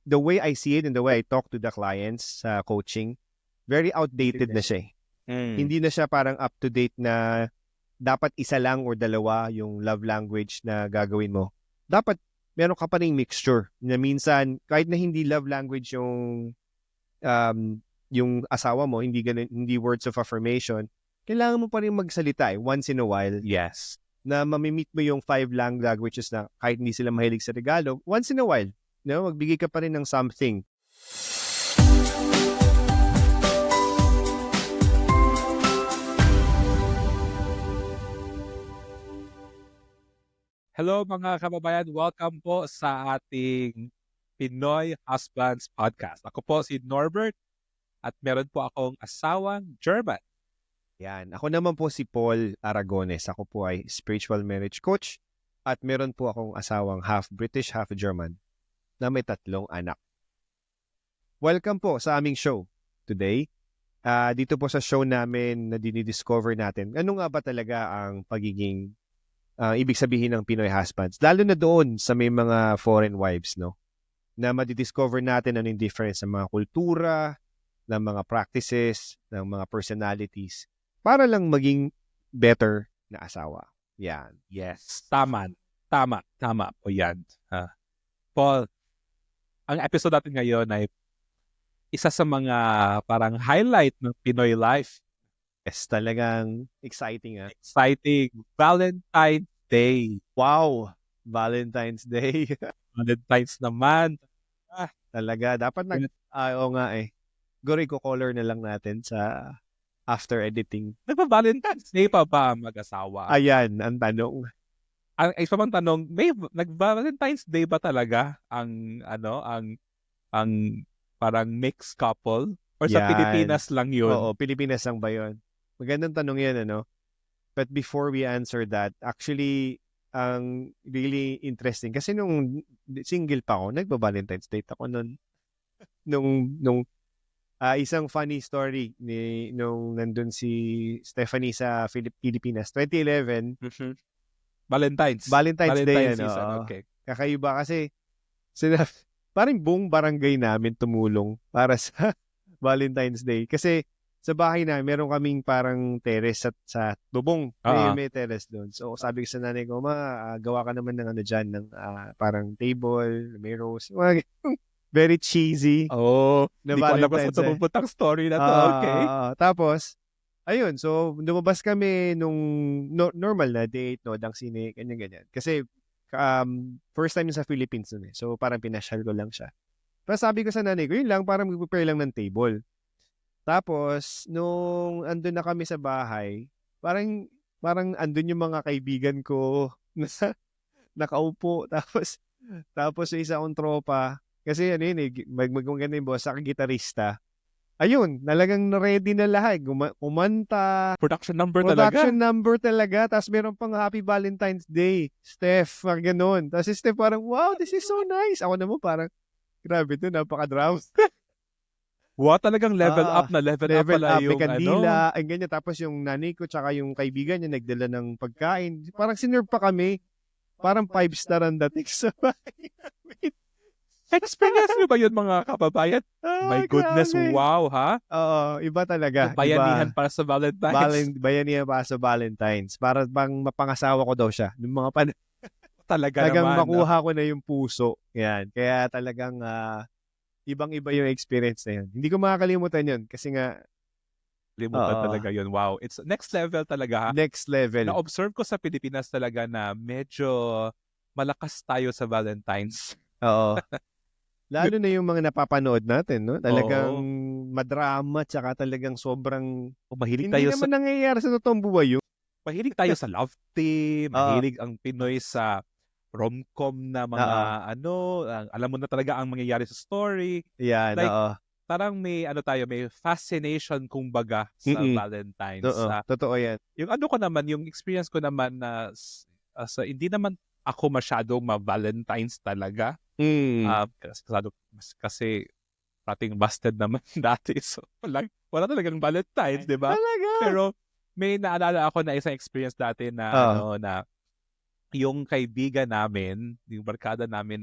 the way I see it and the way I talk to the clients sa coaching, very outdated na siya eh. Hindi na siya parang up to date na dapat isa lang or dalawa yung love language na gagawin mo. Dapat meron ka pa ring mixture na minsan kahit na hindi love language yung asawa mo, hindi words of affirmation, kailangan mo pa rin magsalita once in a while. Yes. Na mamimit mo yung 5 languages na kahit hindi sila mahilig sa regalo, once in a while, magbigay ka pa rin ng something. Hello mga kababayan, welcome po sa ating Pinoy Husbands Podcast. Ako po si Norbert at meron po akong asawang German. Yan. Ako naman po si Paul Aragones. Ako po ay spiritual marriage coach at meron po akong asawang half British, half German na may 3 anak. Welcome po sa aming show today. Dito po sa show namin na dinidiscover natin ano nga ba talaga ang pagiging ibig sabihin ng Pinoy husbands. Lalo na doon sa may mga foreign wives, no? Na madidiscover natin ano yung difference sa mga kultura, ng mga practices, ng mga personalities para lang maging better na asawa. Yan. Yes. Tama po yan. Paul, ang episode natin ngayon ay isa sa mga parang highlight ng Pinoy life. Yes, talagang exciting. Exciting. Valentine's Day. Wow! Valentine's Day. Valentine's naman. Talaga. Dapat oo nga eh. Siguro i-color na lang natin sa after editing. Nagpa-Valentine's Day pa ba mag-asawa? Ayan, ang tanong. Ang isa pang tanong, may nag-Valentine's Day ba talaga ang parang mixed couple? Or sa Pilipinas lang yun? Oo, Pilipinas lang ba yun? Magandang tanong yan, ano? But before we answer that, actually, ang really interesting, kasi nung single pa ako, nagba-Valentine's date ako nung isang funny story nung nandun si Stephanie sa Pilipinas, 2011. Valentine's Day, season, okay. Kakaiba kasi, parang buong barangay namin tumulong para sa Valentine's Day. Kasi sa bahay na, meron kaming parang terrace sa bubong. May terrace doon. So, sabi ko sa nanay ko, gawa ka naman ng dyan, ng parang table, may rose. Very cheesy. Hindi ko alam kung sa puputang story na to. Okay. Tapos, ayun. So, lumabas kami nung normal na date, ng sine, ganyan-ganyan. Kasi, first time sa Philippines nun eh. So, parang pinasyal ko lang siya. Pero sabi ko sa nanay ko, yun lang, parang mag-prepare lang ng table. Tapos, nung andun na kami sa bahay, parang andun yung mga kaibigan ko nakaupo. Tapos yung isa kong tropa, kasi magmaganda yung boss, saka gitarista. Ayun, talagang ready na lahat. Kumanta. Production number talaga. Tapos meron pang Happy Valentine's Day. Steph, ganun. Tapos si Steph parang, wow, this is so nice. Ako naman parang, grabe to, napaka-drama. Wow, talagang level up pala yung may kandila, ang ganyan. Tapos yung nanay ko tsaka yung kaibigan niya nagdala ng pagkain. Parang sinerve pa kami. Parang 5-star ang dating sa bahay. Experience nyo ba yun mga kababayan? My goodness, grabe. Wow, ha? Oo, iba talaga. Bayanihan para sa Valentine's. Bayanihan para sa Valentine's. Para bang mapangasawa ko daw siya. Yung mga talagang makuha ko na yung puso. Yan. Kaya talagang ibang-iba yung experience na yun. Hindi ko makakalimutan yun kasi nga talaga yun. Wow. It's next level talaga. Next level. Na-observe ko sa Pilipinas talaga na medyo malakas tayo sa Valentine's. Oo. Lalo na yung mga napapanood natin, no? Talagang madrama tsaka talagang sobrang mahilig tayo hindi naman nangyayari sa totoong buhay yun. Mahilig tayo sa love team. Mahilig ang Pinoy sa rom-com na mga alam mo na talaga ang mangyayari sa story. Yan, parang may fascination kumbaga sa Valentine's. Totoo yan. Yung ko naman, yung experience ko naman na hindi naman ako masyadong ma-Valentine's talaga. Kasi prating busted naman dati. So wala talagang Valentine's, di ba? Talaga? Pero may naalala ako na isang experience dati na na yung kaibigan namin, yung barkada namin,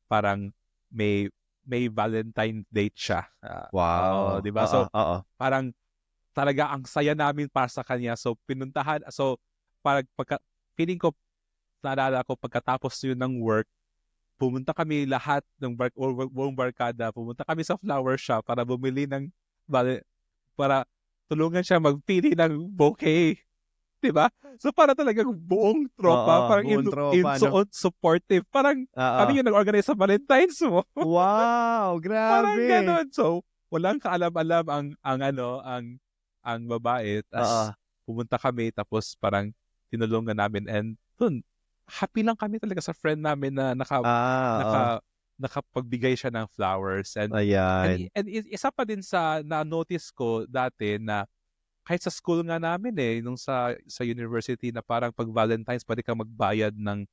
parang may may Valentine date siya. Wow. Di ba? So, Oo. parang talaga ang saya namin para sa kanya. So, feeling ko, naalala ko, pagkatapos yun ng work, pumunta kami lahat ng buong barkada, pumunta kami sa flower shop para bumili para tulungan siya magpili ng bouquet. Diba? So, para talagang buong tropa, Oo, parang buong tropa, no? supportive. Parang Oo. kami yung nag-organize sa Valentine's mo. Wow, Parang grabe. ganon. So, walang kaalam-alam ang babae. Oo. Tapos, pumunta kami, tapos parang tinulungan namin. And dun, happy lang kami talaga sa friend namin na Oo. nakapagbigay siya ng flowers. Ayan. And isa pa din sa na-notice ko dati na kahit sa school nga namin nung sa university na parang pag Valentine's pwede kang magbayad ng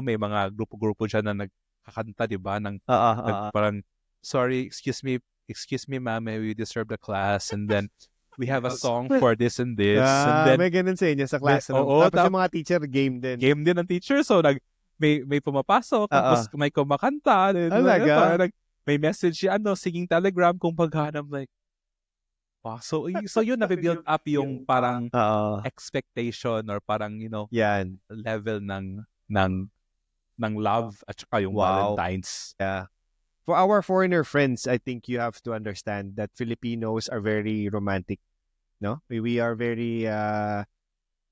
may mga grupo-grupo dyan na nagkakanta, di ba? Oo. Parang, sorry, excuse me ma'am, we disturb the class, and then we have a song for this and this, and then May ganun sa inyo sa classroom. oo, Tapos yung mga teacher, game din. game din ng teacher, so may pumapasok, tapos may kumakanta, Talaga? may message singing telegram, kung I'm like, wow. So yun, nabibuild up yung parang expectation or parang, Yan. level ng love at saka yung Wow. Valentine's. Yeah. For our foreigner friends, I think you have to understand that Filipinos are very romantic. No? We are very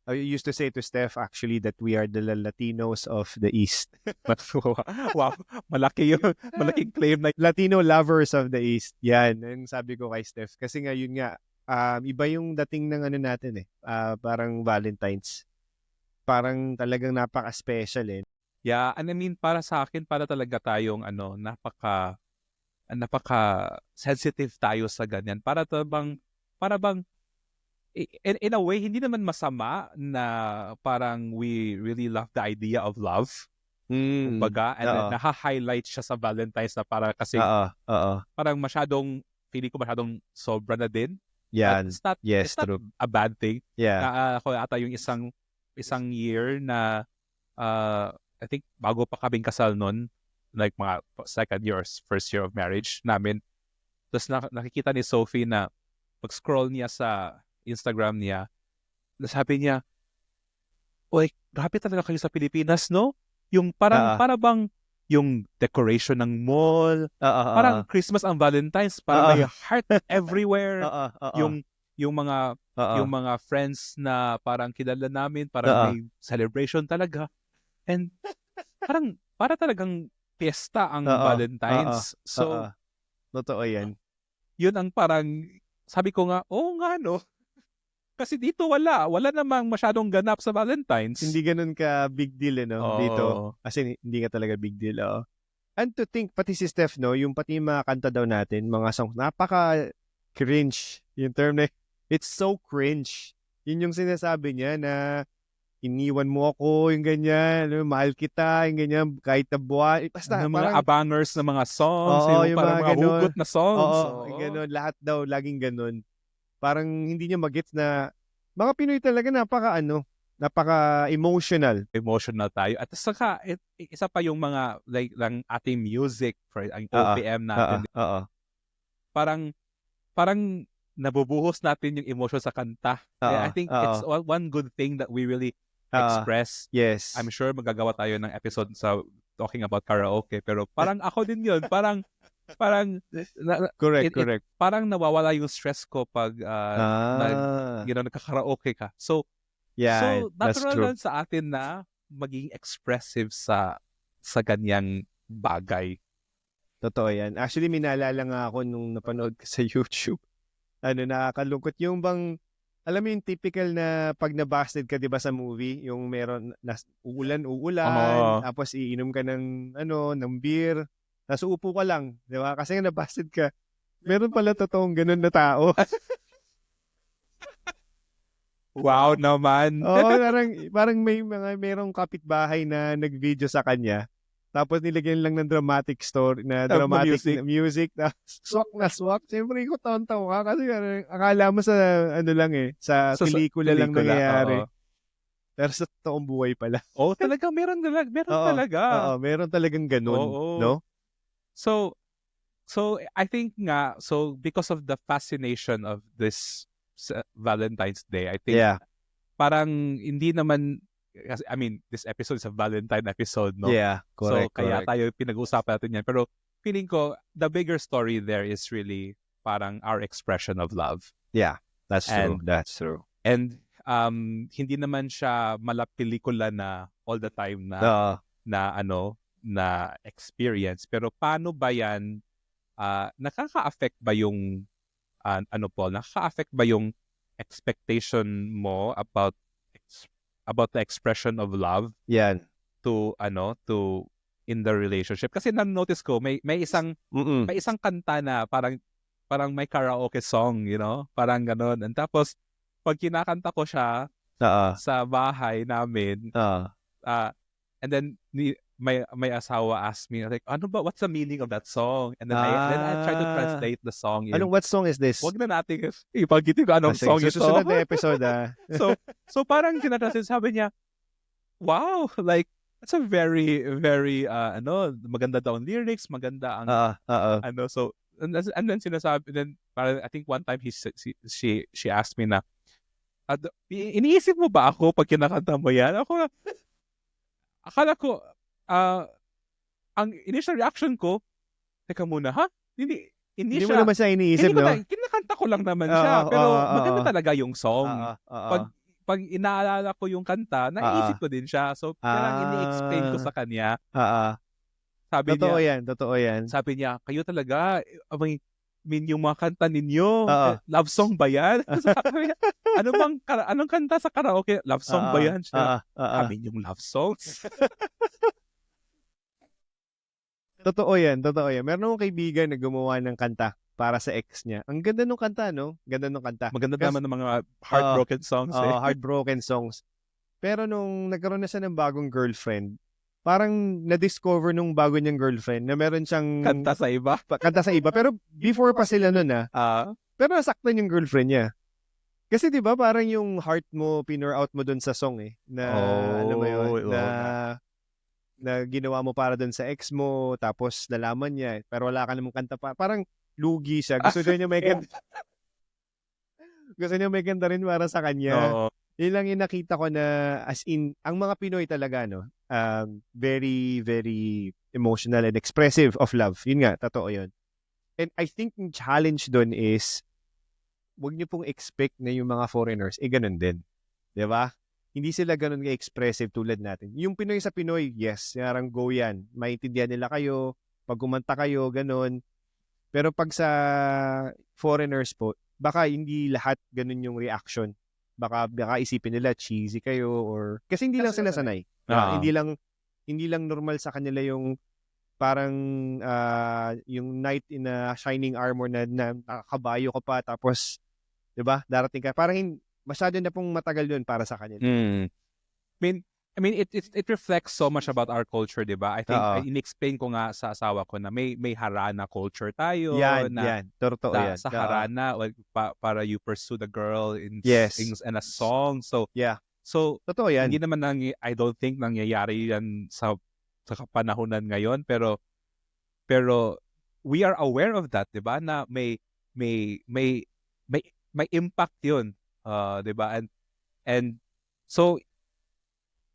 I used to say to Steph actually that we are the Latinos of the East. Wow, malaking claim na. Latino lovers of the East. Yan, yung sabi ko kay Steph. Kasi nga, yun nga, iba yung dating ng natin parang Valentine's. Parang talagang napaka-special eh. Yeah, and I mean, para sa akin, para talaga tayong napaka-sensitive tayo sa ganyan. Para bang, in a way, hindi naman masama na parang we really love the idea of love. Kumbaga, and then naha-highlight siya sa Valentine's na para kasi parang feeling ko masyadong sobra na din. Yan. It's not a bad thing. Yeah. Ako ata yung isang year na I think bago pa kaming kasal nun, like mga second year or first year of marriage namin. Tapos nakikita ni Sophie na pag-scroll niya sa Instagram niya, sabi niya, "Oy, grabe talaga kayo sa Pilipinas, no? Yung para bang yung decoration ng mall, parang Christmas ang Valentine's, parang may heart everywhere." Yung mga friends na parang kilala namin, parang may celebration talaga. And para talagang fiesta ang Valentine's. So, totoo yan. Yun ang parang, sabi ko nga, oo nga no. Kasi dito wala namang masyadong ganap sa Valentine's. Hindi ganun ka big deal dito. Kasi hindi nga talaga big deal. And to think, pati si Steph, no, yung pati mga kanta daw natin, mga songs, napaka-cringe. Yung term na, it's so cringe. Yun yung sinasabi niya na, iniwan mo ako, yung ganyan, mahal kita, yung ganyan, kahit na buwan. Basta, yung mga abangers na mga songs, yung parang mga hugot na songs. Yung ganun, lahat daw, laging ganun. Parang hindi niya magets na, mga Pinoy talaga, napaka-emotional. Emotional tayo. At saka, isa pa yung mga, like, lang ating music, for ang OPM natin. Parang, nabubuhos natin yung emotion sa kanta. I think it's one good thing that we really express. Yes. I'm sure magagawa tayo ng episode sa talking about karaoke, pero parang ako din yun. Parang correct. Parang nawawala yung stress ko pag nagkakaraoke ka. So natural lang sa atin na maging expressive sa ganyang bagay. Totoo yan. Actually, minaalala nga ako nung napanood ko sa YouTube. Nakakalungkot yung bang, alam mo yung typical na pag nabasted ka, 'di ba, sa movie, yung meron uulan, tapos iinom ka ng beer, tapos uupo ka lang, 'di ba? Kasi nga nabasted ka. Meron pala totoong ganun na tao. Wow naman. Parang merong kapitbahay na nag-video sa kanya. Tapos nilagyan lang ng dramatic story na dramatic music na swak. Siyempre ko taon-taon ka kasi akala mo sa sa pelikula lang nangyayari. Pero sa totoong buhay pala. Talaga meron talaga. Oo, meron talagang ganun, no? So So I think nga, so because of the fascination of this Valentine's Day, I think Yeah. parang hindi naman, kasi, I mean, this episode is a Valentine episode, no? Yeah. So Correct. kaya Correct. tayo pinag-uusapan natin yan. Pero feeling ko, the bigger story there is really parang our expression of love. Yeah. That's true. And That's true. And hindi naman siya malapelikula na all the time na experience. Pero paano ba yan, nakaka-affect ba yung, Paul, nakaka-affect ba yung expectation mo about the expression of love Yan. to in the relationship? Kasi na-notice ko, may isang kanta na parang may karaoke song, parang ganon. And tapos, pag kinakanta ko siya sa bahay namin, and then my asawa asked me, like, what's the meaning of that song? And then I try to translate the song in. What song is this? Wag na natin ipagitin ko anong song ito. Susunod na episode, So parang tinatranslate, sabi niya, wow, like, it's a very, very, maganda daw ang lyrics, maganda ang, so, and then sinasabi, then, parang, I think one time she asked me na, iniisip mo ba ako pag kinakanta mo yan? Akala ko, ang initial reaction ko, teka muna, ha? Hindi mo naman siya iniisip, no? Kinakanta ko lang naman siya, pero maganda talaga yung song. Pag inaalala ko yung kanta, naisip ko din siya. So, parang ini-explain ko sa kanya. Sabi Totoo yan. Sabi niya, kayo talaga, yung mga kanta ninyo, love song ba yan? Sabi niya, anong kanta sa karaoke? Love song ba yan? Sabi yung love songs. Totoo yan. Meron akong kaibigan na gumawa ng kanta para sa ex niya. Ang ganda ng kanta, no? Ganda ng kanta. Maganda naman ng mga heartbroken songs. Heartbroken songs. Pero nung nagkaroon na siya ng bagong girlfriend, parang na-discover nung bago niyang girlfriend na meron siyang kanta sa iba. Pero before pa sila nun, pero nasaktan yung girlfriend niya. Kasi 'di ba parang yung heart mo pinur out mo dun sa song na alam mo yun, na ginawa mo para dun sa ex mo, tapos nalaman niya pero wala ka namang kanta pa. Parang lugi siya. Gusto niya may kanta. Gusto niya may kanta rin para sa kanya. Yun lang yung nakita ko na, as in, ang mga Pinoy talaga, very, very emotional and expressive of love. Yun nga, totoo yun. And I think yung challenge dun is, wag niyo pong expect na yung mga foreigners, ganun din. Diba? Hindi sila ganun ka-expressive tulad natin. Yung Pinoy sa Pinoy, yes, parang go yan. Maintindihan nila kayo, pag kumanta kayo, ganun. Pero pag sa foreigners po, baka hindi lahat ganun yung reaction. Baka isipin nila cheesy kayo or kasi hindi lang sila sanay. Hindi lang normal sa kanila yung parang yung knight in a shining armor na nakakabayo ka pa tapos 'di ba? Darating ka. Parang masyado na pong matagal 'yun para sa kanila. I mean it reflects so much about our culture, 'di ba? I think in-explain ko nga sa asawa ko na may harana culture tayo yan. Totoo yan. Sa harana para you pursue the girl in a song. So totoo yan. Hindi naman I don't think nangyayari yan sa kapanahunan ngayon, pero we are aware of that, 'di ba? Na may impact 'yun. 'Di ba? And so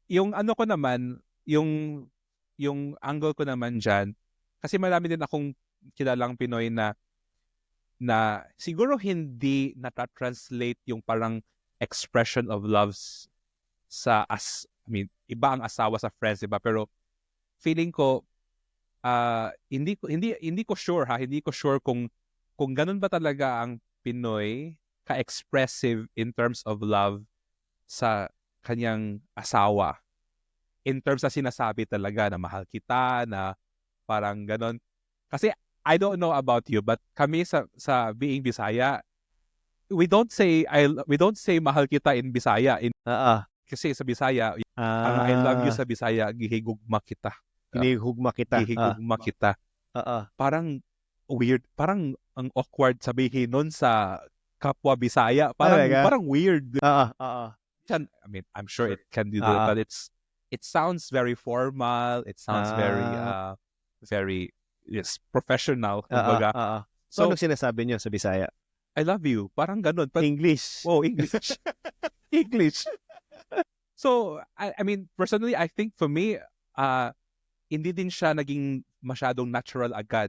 yung ko naman, yung angle ko naman diyan, kasi marami din akong kilalang Pinoy na siguro hindi na-translate yung parang expression of loves iba ang asawa sa friends, diba? Pero feeling ko hindi ko sure kung ganun ba talaga ang Pinoy ka-expressive in terms of love sa kanyang asawa, in terms na sinasabi talaga na mahal kita, na parang ganon. Kasi I don't know about you, but kami sa being Bisaya, we don't say mahal kita in Bisaya. Kasi sa Bisaya, ang I love you sa Bisaya, gihigugma kita. Gihigugma kita. Parang weird, parang ang awkward sabihin nun sa kapwa Bisaya. Parang weird. I mean, I'm sure it can do that, but it sounds very formal. It sounds very yes, professional. Oo, Kumbaga. oo. So, So, anong sinasabi niyo sa Bisaya? I love you. Parang ganun. But, English. oh, English. English. So, I mean, personally, I think for me, hindi din siya naging masyadong natural agad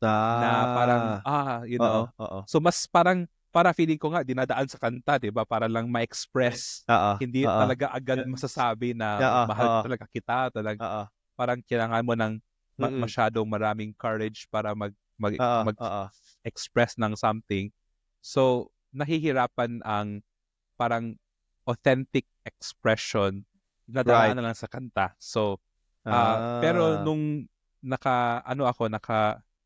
na parang, Oo, oo. So, mas parang, para feeling ko nga, dinadaan sa kanta, di ba? Para lang ma-express. Oo, Hindi oo. talaga agad masasabi na Oo, mahal oo. ko talaga kita. Oo. Parang kailangan mo ng Mm. masyadong maraming courage para Oo, oo. mag-express ng something. So, nahihirapan ang parang authentic expression na Right. dadaan na lang sa kanta. So, pero Ah. nung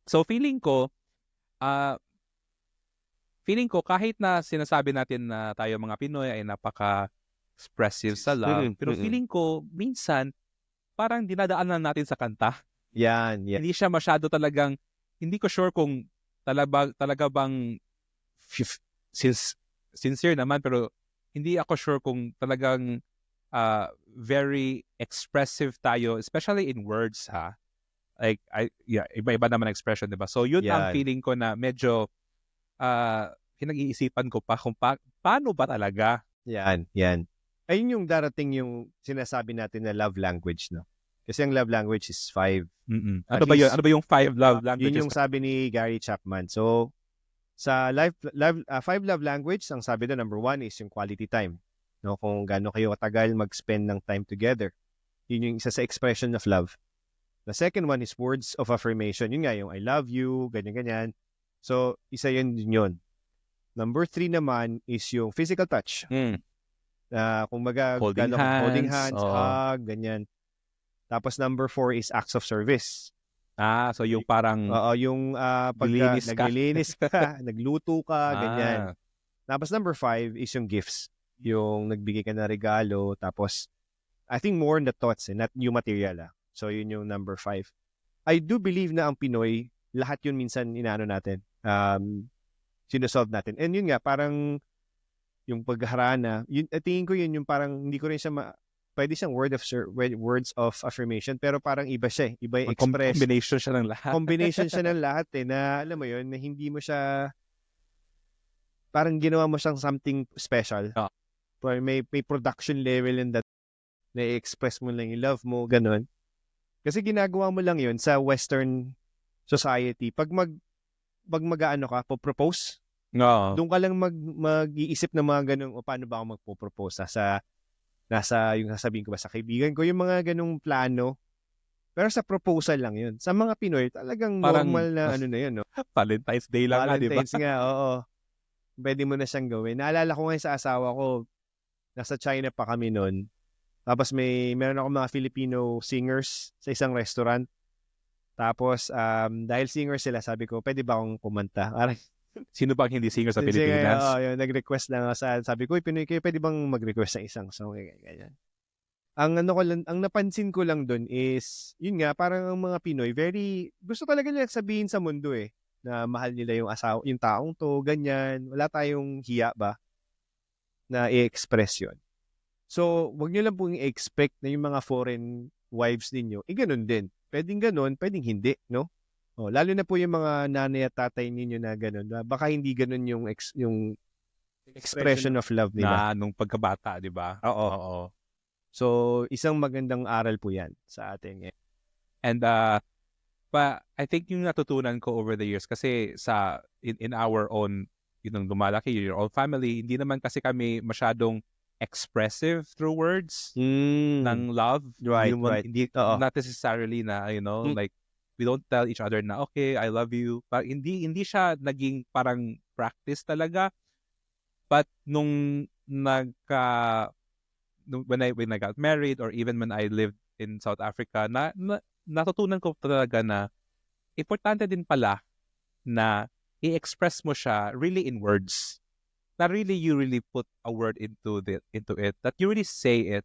so feeling ko kahit na sinasabi natin na tayo mga Pinoy ay napaka-expressive sa love, Mm, pero mm. feeling ko minsan parang dinadaan lang natin sa kanta. Yan, yan. Hindi siya masyado talagang, hindi ko sure kung talaga bang sincere naman, pero hindi ako sure kung talagang very expressive tayo, especially in words, ha? Like, iba-iba naman ang expression, di ba? So, yun ang Yan. feeling ko na medyo pinag-iisipan ko pa kung paano ba talaga. Yan, yan. Ayun yung darating yung sinasabi natin na love language, no? Kasi ang love language is 5. Ano ba yun? Ano ba yung 5 love languages? Yun yung sabi ni Gary Chapman. So, sa 5 love language, ang sabi doon, number 1 is yung quality time. No? Kung gaano kayo katagal mag-spend ng time together. Yun yung isa sa expression of love. The second one is words of affirmation. Yun nga, yung I love you, ganyan-ganyan. So, isa yun. Number 3 naman is yung physical touch. Kumbaga, holding hands, hug, ganyan. Tapos number 4 is acts of service. So yung parang yung naglilinis ka, nagluto ka, ganyan. Tapos number 5 is yung gifts. Yung nagbigay ka na regalo. Tapos, I think more on the thoughts, not yung material. So, yun yung number 5. I do believe na ang Pinoy, lahat yun minsan inaano natin. Sinusolve natin. And yun nga, parang yung pagharana, tingin ko yun yung parang, hindi ko rin siya pwede siyang words of affirmation, pero parang iba siya. Iba yung express. Combination siya ng lahat. Combination siya ng lahat na alam mo yun, na hindi mo siya, parang ginawa mo siyang something special. May production level in that, na i-express mo lang yung love mo, ganun. Kasi ginagawa mo lang yun sa Western society. Pag mag-ano ka, propose, doon ka lang mag-iisip ng mga ganun, o paano ba ako magpo-propose nasa yung sasabihin ko ba sa kaibigan ko, yung mga ganung plano. Pero sa proposal lang yun. Sa mga Pinoy, talagang parang, normal na ano na yun, no? Valentine's Day lang nga, di ba? Valentine's nga, oo. Pwede mo na siyang gawin. Naalala ko ngayon sa asawa ko, nasa China pa kami noon. Tapos meron ako mga Filipino singers sa isang restaurant. Tapos, dahil singers sila, sabi ko, pwede ba akong kumanta? Sino bang hindi singer sa Pilipinas? Yung nag-request lang sabi ko, Pinoy kayo, pwede bang mag-request ng isang song? Ganyan. Ang napansin ko lang doon is, yun nga, parang ang mga Pinoy, gusto talaga nila sabihin sa mundo na mahal nila yung yung taong to, ganyan. Wala tayong hiya ba na i-express yun. So, wag nyo lang pong i-expect na yung mga foreign wives ninyo, ganun din. Pwedeng ganun, pwedeng hindi, no? Lalo na po yung mga nanay at tatay ninyo na ganun. Baka hindi ganun yung expression of love nila. Na nung pagkabata, di ba? Oo. So, isang magandang aral po yan sa atin. And I think yung natutunan ko over the years, kasi in our own, yung lumalaki, your own family, hindi naman kasi kami masyadong expressive through words ng love. Right. Hindi, not necessarily na, like, we don't tell each other na, okay, I love you. But hindi siya naging parang practice talaga. But when I got married, or even when I lived in South Africa, natutunan ko talaga na importante din pala na i-express mo siya really in words. Na really you really put a word into it. That you really say it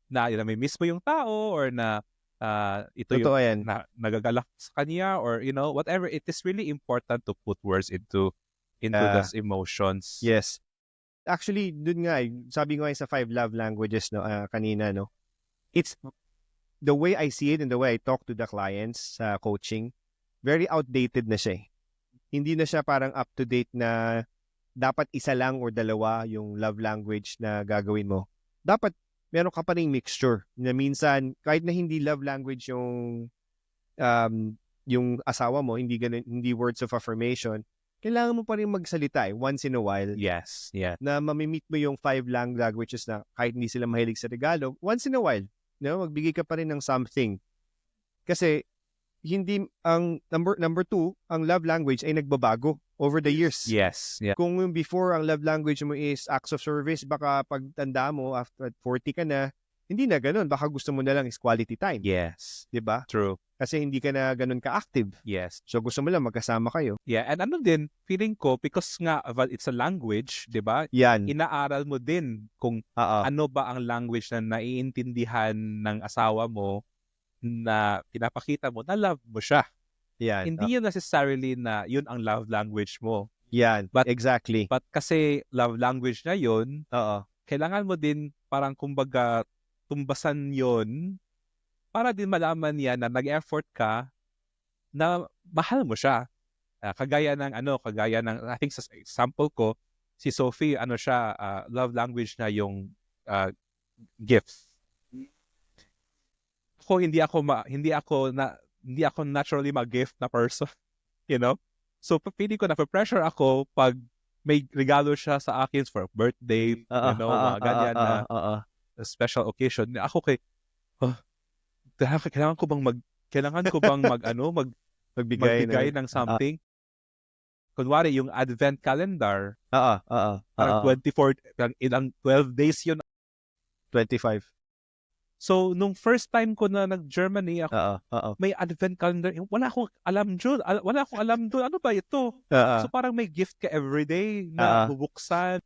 na may miss mo yung tao, or na ito Totoo yung yan. nagagalak sa kanya, or whatever. It is really important to put words into those emotions. Yes. Actually, dun nga, sabi ko sa 5 love languages kanina, no? It's the way I see it and the way I talk to the clients sa coaching. very outdated na siya eh. Hindi na siya parang up to date na dapat isa lang or dalawa yung love language na gagawin mo. Dapat meron ka pa ring mixture na minsan kahit na hindi love language yung asawa mo, hindi words of affirmation, kailangan mo pa rin magsalita once in a while. Yes, yeah. Na mamimit mo yung 5 languages na kahit hindi sila mahilig sa regalo, once in a while, magbigay ka pa rin ng something. Kasi hindi ang number 2, ang love language ay nagbabago over the years. Yes, yeah. Kung yung before ang love language mo is acts of service, baka pagtanda mo after 40 ka na, hindi na ganun. Baka gusto mo na lang is quality time. Yes. 'Di ba? True. Kasi hindi ka na ganun ka-active. Yes. So gusto mo lang magkasama kayo. Yeah, and ano din, feeling ko, because nga it's a language, di ba? Yan. Inaaral mo din kung ano ba ang language na naiintindihan ng asawa mo na pinapakita mo na love mo siya. Yan. Hindi yun necessarily na yun ang love language mo. Yan. But, exactly. But kasi love language na yun, kailangan mo din parang kumbaga tumbasan yun para din malaman niya na nag-effort ka na mahal mo siya. Kagaya ng I think sa example ko, si Sophie, love language na yung gifts. Hindi ako naturally mag-gift na person, you know? So feeling ko na pressure ako pag may regalo siya sa akin for birthday, mga ganyan na special occasion. Ako kailangan ko bang magbigay ng something? Kunwari, yung advent calendar, parang 24, ilang 12 days yun. 25. So, nung first time ko na nag-Germany, may advent calendar. Wala akong alam dun. Ano ba ito? So, parang may gift ka everyday na bubuksan.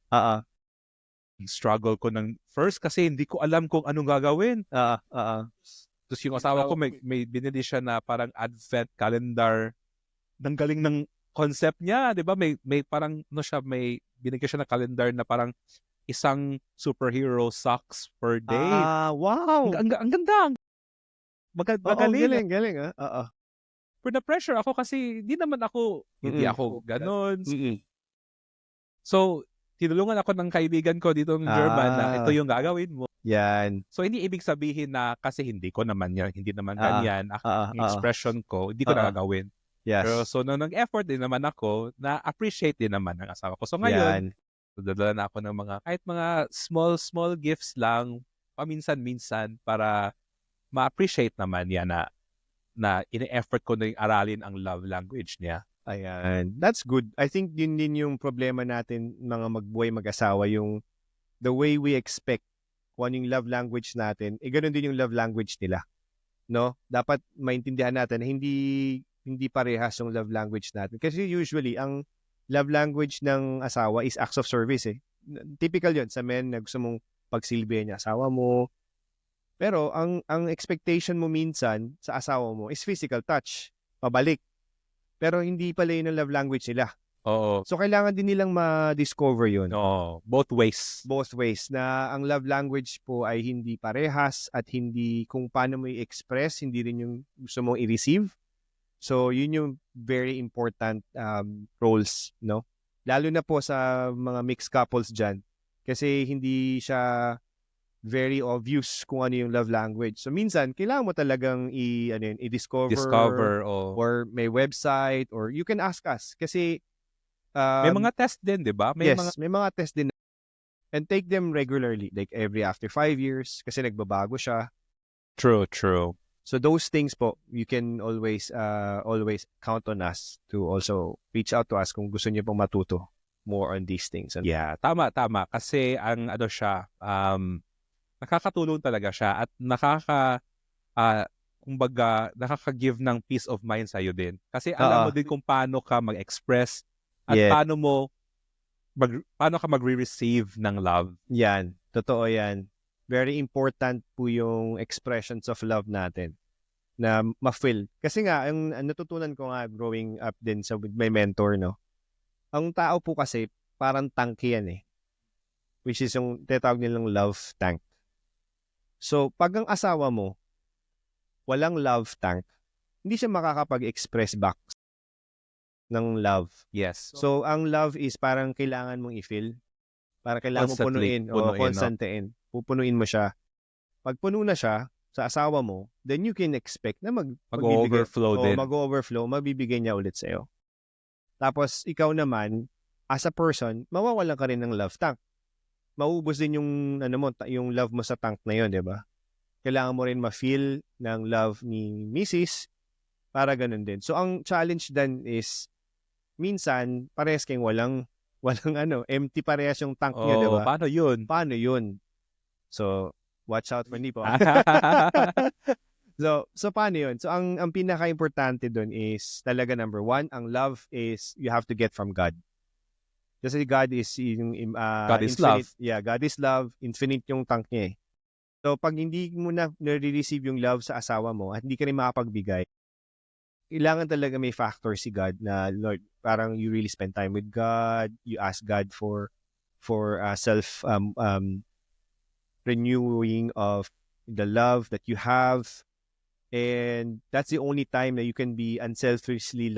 Struggle ko ng first kasi hindi ko alam kung anong gagawin. Tapos yung asawa ko, may binili siya na parang advent calendar. Nang galing ng concept niya, di ba? May parang, may binigyan siya na calendar na parang isang superhero socks per day. Wow! Ang ganda. Magaling. Galing. Pero na-pressure ako kasi hindi ako ganon. So, tinulungan ako ng kaibigan ko dito ng German na ito yung gagawin mo. Yan. So, hindi ibig sabihin na kasi hindi naman ganyan ang expression ko, hindi ko nagagawin. Yes. Pero so, nung nag-effort din naman ako, na-appreciate din naman ng asawa ko. So, ngayon, dadala na ako ng kahit mga small gifts lang, paminsan-minsan, para ma-appreciate naman niya na ine-effort ko na yung aralin ang love language niya. Ayan. That's good. I think yun din yung problema natin, mga magbuhay mag-asawa, yung the way we expect kung ano yung love language natin, ganun din yung love language nila. No? Dapat maintindihan natin na hindi parehas yung love language natin. Kasi usually, ang love language ng asawa is acts of service eh. Typical yun sa men na gusto mong pagsilbihan niya asawa mo. Pero ang expectation mo minsan sa asawa mo is physical touch. Pabalik. Pero hindi pala yun ang love language nila. Oo. So, kailangan din nilang ma-discover yun. Oo. Both ways. Both ways. Na ang love language po ay hindi parehas at hindi kung paano mo i-express, hindi rin yung gusto mong i-receive. So, yun yung very important roles, no? Lalo na po sa mga mixed couples dyan. Kasi hindi siya very obvious kung ano yung love language. So, minsan, kailangan mo talagang i-discover or may website or you can ask us. Kasi may mga test din, di ba? May mga test din. And take them regularly, like after 5 years, kasi nagbabago siya. True. So those things po, you can always count on us to also reach out to us kung gusto niyo pong matuto more on these things. Yeah, tama. Kasi ang nakakatulong talaga siya at nakaka-give ng peace of mind sa'yo din. Kasi alam mo din kung paano ka mag-express at paano ka magre-receive ng love. Yan. Totoo yan. Very important po yung expressions of love natin na ma-feel. Kasi nga, ang natutunan ko nga growing up din with my mentor, no? Ang tao po kasi parang tank yan eh. Which is yung tinatawag nilang love tank. So, pag ang asawa mo walang love tank, hindi siya makakapag-express back ng love. Yes. So, ang love is parang kailangan mong i-fill. Parang kailangan mo Constantly punuin o punuin, no? konstantein. Pupunuin mo siya. Pag puno na siya sa asawa mo, then you can expect na Mag-overflow din. mag-overflow, mabibigay niya ulit sa'yo. Tapos, ikaw naman, as a person, mawawalan ka rin ng love tank. Mauubos din yung, yung love mo sa tank na yun, di ba? Kailangan mo rin ma-feel ng love ni Mrs. para ganun din. So, ang challenge then is, minsan, parehas kayong walang empty parehas yung tank niyo, di ba? Paano yun? Paano yun? So, watch out for Nipo. So paano yun? So, ang pinaka-importante dun is, talaga number one, ang love is, you have to get from God. Kasi God is God is infinite. love. Yeah, God is love. Infinite yung tank niya eh. So, pag hindi mo na nare-receive yung love sa asawa mo at hindi ka rin makapagbigay, kailangan talaga may factor si God na, Lord, parang you really spend time with God, you ask God for self renewing of the love that you have, and that's the only time that you can be unselfishly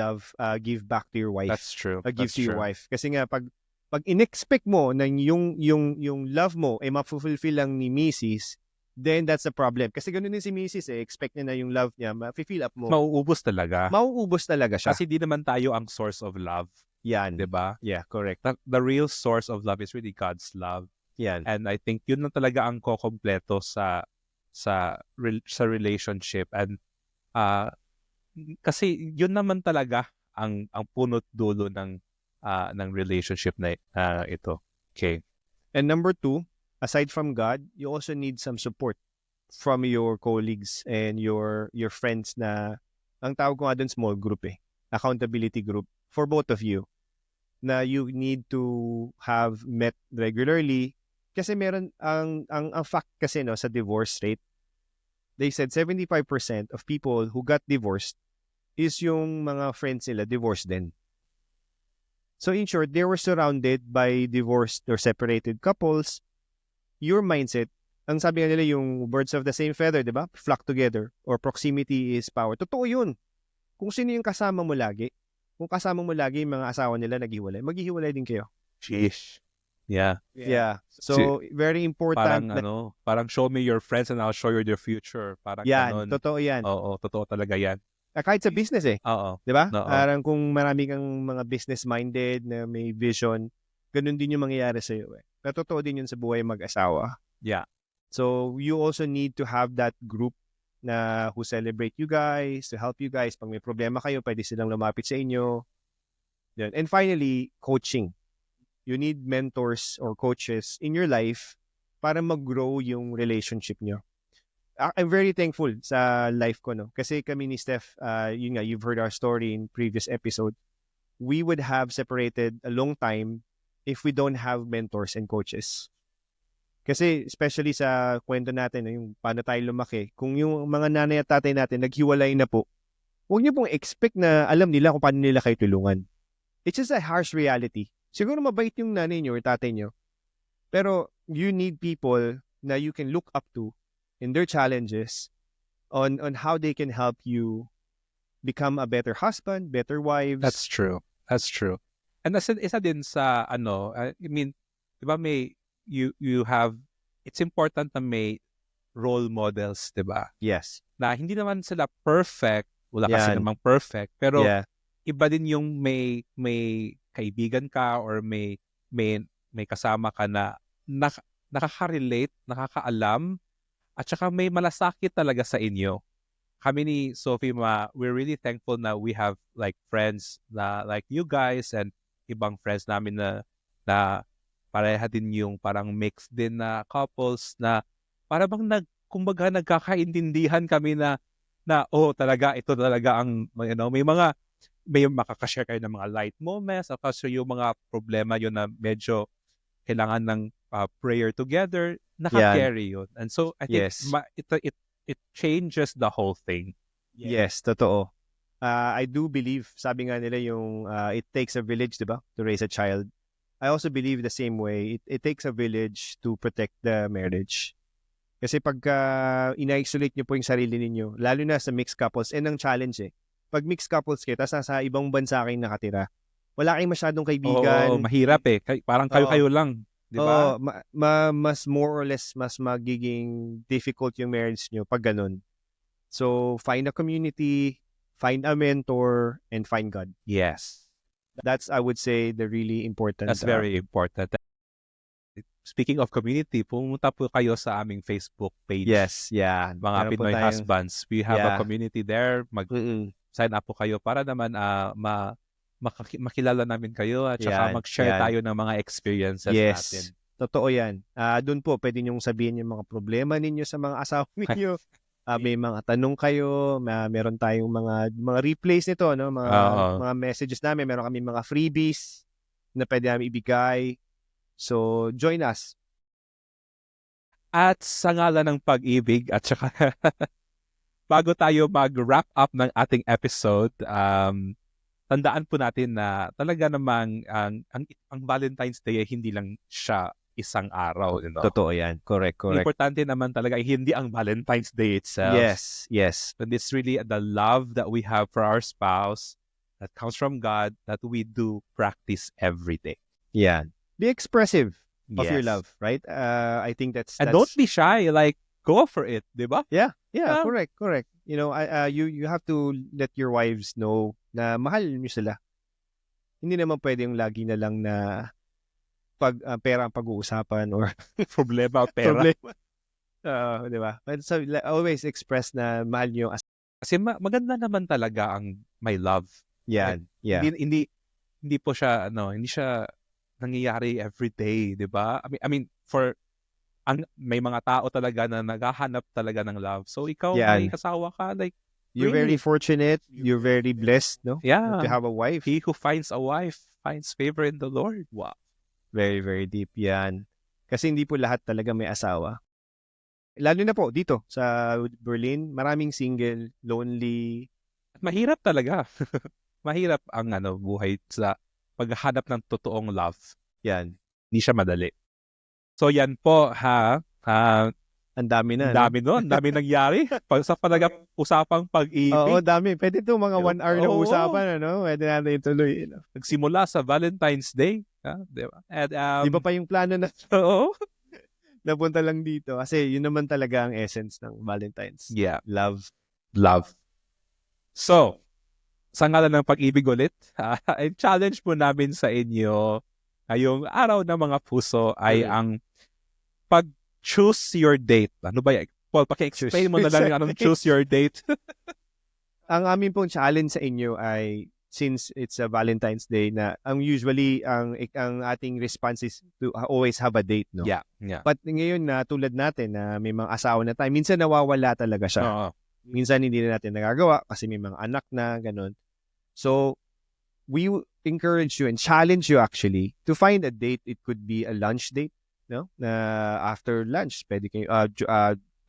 give back to your wife. That's true. Give That's to your true. wife. Kasi nga pag in-expect mo na yung love mo ay ma-fulfill lang ni Mrs., then that's a problem. Kasi ganoon din si Mrs. expect niya na yung love niya ma-fill up mo. Mauubos talaga. Mauubos talaga siya. Kasi di naman tayo ang source of love. Yan. 'Di ba? Yeah, correct. The real source of love is really God's love. Yan. And I think yun na talaga ang kokompleto sa relationship, and kasi yun naman talaga ang punot dulo ng relationship na ito. Okay. And number two, aside from God, you also need some support from your colleagues and your friends na, ang tawag ko nga dun, small group accountability group for both of you, na you need to have met regularly. Kasi meron, ang fact kasi sa divorce rate, they said 75% of people who got divorced is yung mga friends nila divorced din. So in short, they were surrounded by divorced or separated couples. Your mindset, ang sabi nga nila, yung birds of the same feather, di ba? Flock together, or proximity is power. Totoo yun. Kung sino yung kasama mo lagi, kung kasama mo lagi yung mga asawa nila naghiwalay, maghihiwalay din kayo. Sheesh. Yeah. So, very important. Parang show me your friends and I'll show you their future. Parang yan, ganon. totoo yan. Oo, totoo talaga yan. Kahit sa business Oo. Di ba? Oo. Parang kung marami kang mga business-minded na may vision, ganun din yung mangyayari sa'yo Pero totoo din yun sa buhay mag-asawa. Yeah. So, you also need to have that group na who celebrate you guys, to help you guys. Pag may problema kayo, pwede silang lumapit sa inyo. Yan. And finally, coaching. You need mentors or coaches in your life para mag-grow yung relationship nyo. I'm very thankful sa life ko, Kasi kami ni Steph, yun nga, you've heard our story in previous episode. We would have separated a long time if we don't have mentors and coaches. Kasi especially sa kwento natin, yung paano tayo lumaki, kung yung mga nanay at tatay natin naghiwalay na po, huwag niyo pong expect na alam nila kung paano nila kayo tulungan. It's just a harsh reality. Siguro mabait yung nanay niyo or tatay niyo, pero you need people na you can look up to in their challenges on how they can help you become a better husband, better wives. That's true. And isa din sa I mean, 'di ba you have, it's important na may role models, 'di ba? Yes. Na hindi naman sila perfect, wala kasi namang perfect, pero iba din yung may kaibigan ka or may kasama ka na nakaka-relate, nakakaalam, at saka may malasakit talaga sa inyo. Kami ni Sophie, we're really thankful na we have like friends na like you guys and ibang friends namin na pareha din yung parang mix din na couples na para bang kumbaga nagkakaintindihan kami na talaga ito talaga ang may makakashare kayo ng mga light moments, at kasi yung mga problema yun na medyo kailangan ng prayer together, naka-carry yun. And so I think it changes the whole thing. Yes, totoo. I do believe, sabi nga nila yung it takes a village, diba, to raise a child. I also believe the same way. It takes a village to protect the marriage. Kasi pagka ina-isolate nyo po yung sarili ninyo, lalo na sa mixed couples, ang challenge eh. Pag mixed couples kayo, tapos nasa ibang bansa kayong nakatira, wala kayong masyadong Oo, kaibigan. mahirap eh. Parang Oo. kayo-kayo lang, di ba? Oo, mas more or less, mas magiging difficult yung marriage nyo pag ganun. So, find a community, find a mentor, and find God. Yes. That's, I would say, the really important. That's very important. Speaking of community, pumunta po kayo sa aming Facebook page. Yes, yeah. Mga Meron po Pinoy tayong- Husbands. We have a Yeah. community there. Sign up po kayo para naman makilala namin kayo at saka Yan, mag-share yan. tayo ng mga experiences Yes. natin. Totoo yan. Doon po, pwede niyong sabihin yung mga problema ninyo sa mga asawa ninyo. May mga tanong kayo, meron tayong mga replays nito, no? Mga messages namin, meron kami mga freebies na pwede namin ibigay. So, join us. At sa ngalan ng pag-ibig at saka bago tayo mag-wrap up ng ating episode, tandaan po natin na talaga namang ang Valentine's Day ay hindi lang siya isang araw. You know? Totoo yan. Correct. Importante naman talaga ay hindi ang Valentine's Day itself. Yes. But it's really the love that we have for our spouse that comes from God that we do practice every day. Yeah. Be expressive of your Yes. love, right? I think that's... And don't be shy. Like, go for it, di ba? Yeah, correct. You know, you have to let your wives know na mahal niyo sila. Hindi naman pwede yung lagi na lang na pera ang pag-uusapan or Problema, pera. Di ba? But so, always express na mahal niyo. Kasi maganda naman talaga ang my love. Yan, yeah. Hindi po siya, hindi siya nangyayari every day, di ba? I mean, may mga tao talaga na naghahanap talaga ng love. So, ikaw, may asawa ka, like, you're very fortunate. You're very blessed, no? Yeah. That you have a wife. He who finds a wife finds favor in the Lord. Wow. Very, very deep yan. Kasi hindi po lahat talaga may asawa. Lalo na po dito sa Berlin, maraming single, lonely. Mahirap talaga. Mahirap ang buhay sa paghahanap ng totoong love. Yan. Hindi siya madali. So yan po ha. Ang dami na. Ang dami nun. Ang dami nangyari. Sa usapang pag-ibig. Oo, dami. Pwede ito mga 1 hour na usapan. Pwede natin ituloy. Nagsimula sa Valentine's Day. Diba? And, di ba pa yung plano na Oo. napunta lang dito? Kasi yun naman talaga ang essence ng Valentine's. Yeah. Love. So, sa ngalan ng pag-ibig ulit, ay challenge po namin sa inyo ngayong araw ng mga puso ay ang pag-choose your date. Ano ba yan? Paul, paki-explain mo na lang anong choose your date. Ang amin pong challenge sa inyo ay, since it's a Valentine's Day, na usually ang ating response is to always have a date, no? Yeah. But ngayon na tulad natin na may mga asawa na tayo, minsan nawawala talaga siya. Minsan hindi na natin nagagawa kasi may mga anak na, ganun. So, we encourage you and challenge you actually to find a date. It could be a lunch date, no? Na after lunch, pwede kayo,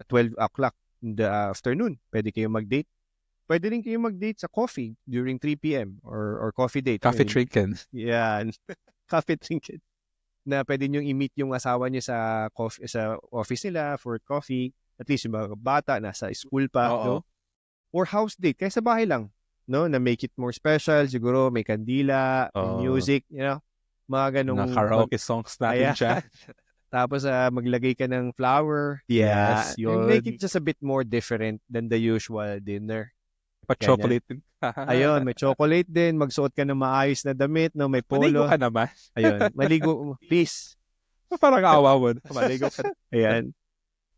12 o'clock in the afternoon, pwede kayo mag-date. Pwede rin kayo mag-date sa coffee during 3 p.m. or coffee date. Coffee drinking. Yeah, coffee drinking. Na pwede nyo i-meet yung asawa nyo sa office nila for coffee. At least yung mga bata nasa school pa. No? Or house date. Kaya sa bahay lang. No? Na make it more special. Siguro may kandila, may music. You know? Mga ganong... Mga karaoke songs natin siya. Tapos maglagay ka ng flower. Yes, yun. Make it just a bit more different than the usual dinner. Pa-chocolate din. Ayun, may chocolate din. Magsuot ka ng maayos na damit, no? May polo. Maligo ka naman. Ayun, maligo. Please. Parang awa mo. Maligo ka. Ayan.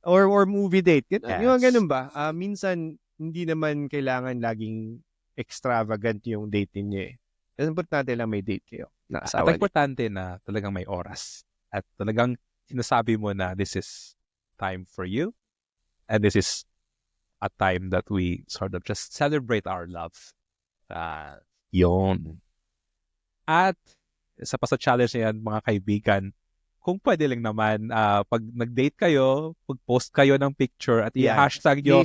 Or movie date. Yes. Yung ganun ba? Minsan, hindi naman kailangan laging extravagant yung date niyo eh. Importante lang may date kayo. At importante na talagang may oras. At talagang sinasabi mo na this is time for you. And this is a time that we sort of just celebrate our love. Yun. At isa pa sa challenge na yan, mga kaibigan, kung pwede lang naman, pag nag-date kayo, pag-post kayo ng picture at i-hashtag nyo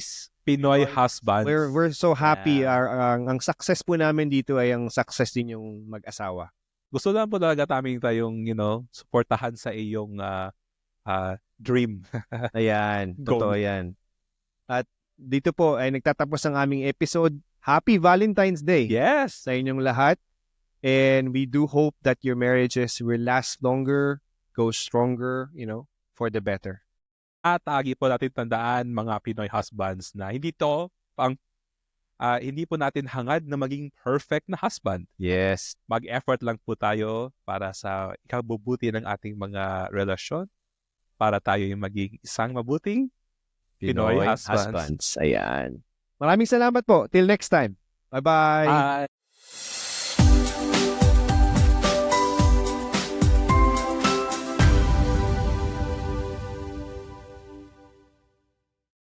Pinoy Husbands. We're so happy. Ang success po namin dito ay ang success din yung mag-asawa. Gusto lang po talaga namin tayong, supportahan sa iyong dream. Ayan, Goal. totoo yan. At dito po ay nagtatapos ang aming episode. Happy Valentine's Day Yes! sa inyong lahat. And we do hope that your marriages will last longer, go stronger, for the better. At lagi po natin tandaan, mga Pinoy husbands, na hindi po natin hangad na maging perfect na husband. Yes. Mag-effort lang po tayo para sa ikabubuti ng ating mga relasyon, para tayo yung maging isang mabuting Pinoy husbands. Ayan. Maraming salamat po. Till next time. Bye-bye. Bye!